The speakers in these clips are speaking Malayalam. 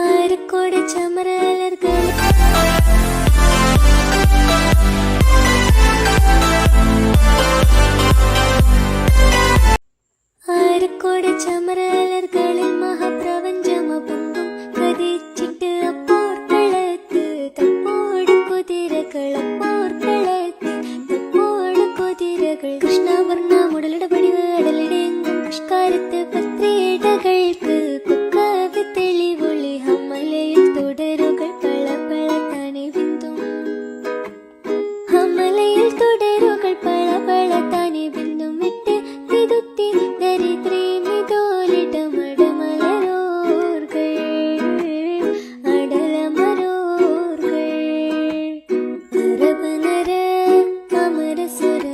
ആരക്കോട് ചമരലർകൾ ആരക്കോട് ചമരലർകളിൽ മഹാപ്രപഞ്ചമൊപ്പം കതിച്ചിട്ട് അപ്പോർക്കളത്ത് തപ്പോട് കുതിരകളപ്പോർക്കളത്ത് തപ്പോട് കുതിരകൾ കൃഷ്ണവർണ്ണ മുടലിട പടിവ് അടലിടെങ്കും പുഷ്കാരത്ത് പത്രിയിടകൾക്ക് കുക്കവി തെളിവൊളി ഹമലയിൽ തുടരുകൾ പള പള തനി ബിന്ദും ഹമലയിൽ തുടരുകൾ പള പള തനി ബിന്ദും വിട്ട് വിതുത്തി ദരിദ്രീ മിതോലിടമടമലരോർകൾ അടലമരോർകൾ അരബനര അമരസുര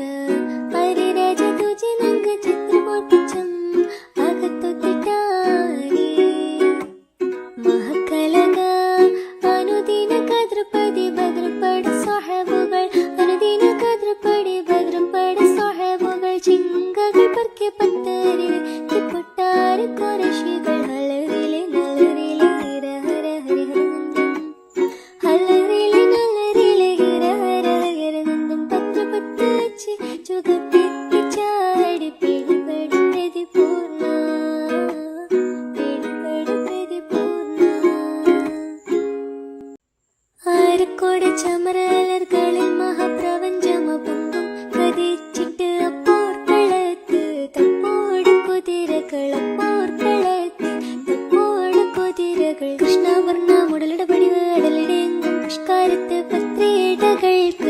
ഹരിരാജ തുജിനങ്ക ചിത്രമോർപ്പിച്ചം അകത്തൊത്തിട്ടാരി മഹക്കലക അനുദിന കദ്രപതി ഭദ്രപട സ്വഹബുകൾ അനുദിന കദ്രപടി ഭദ്രപട സ്വഹബുകൾ ചിങ്കകൾ പർക്കെ പത്തരിൽ തിപ്പൊട്ടാറ് കുറശികൾ ഹലറിലെ നല്ലറിലെ ഹിര ഹര ഹരിഹരനന്ദം ഹലറിലെ നല്ലറിലെ ഹിര ഹര ഹരിഹരനന്ദം പത്ര പത്ത് വെച്ച് ചുകപ്പിത്തി ചാടി പിടിപെടി പ്രതിപൂർണ പിടിപെടി പ്രതിപൂർണ ആരക്കോട് ചമരലർകളിൽ മഹാപ്രപഞ്ചമൊപ്പം കതിച്ചിട്ട് അപ്പോർക്കളത്ത് തപ്പോട് കുതിരകളപ്പോർക്കളത്ത് തപ്പോട് കുതിരകൾ കൃഷ്ണവർണ്ണ മുടലിട പടിവ് അടലിടെങ്കും പുഷ്കാരത്ത് പത്രിയിടകൾക്ക്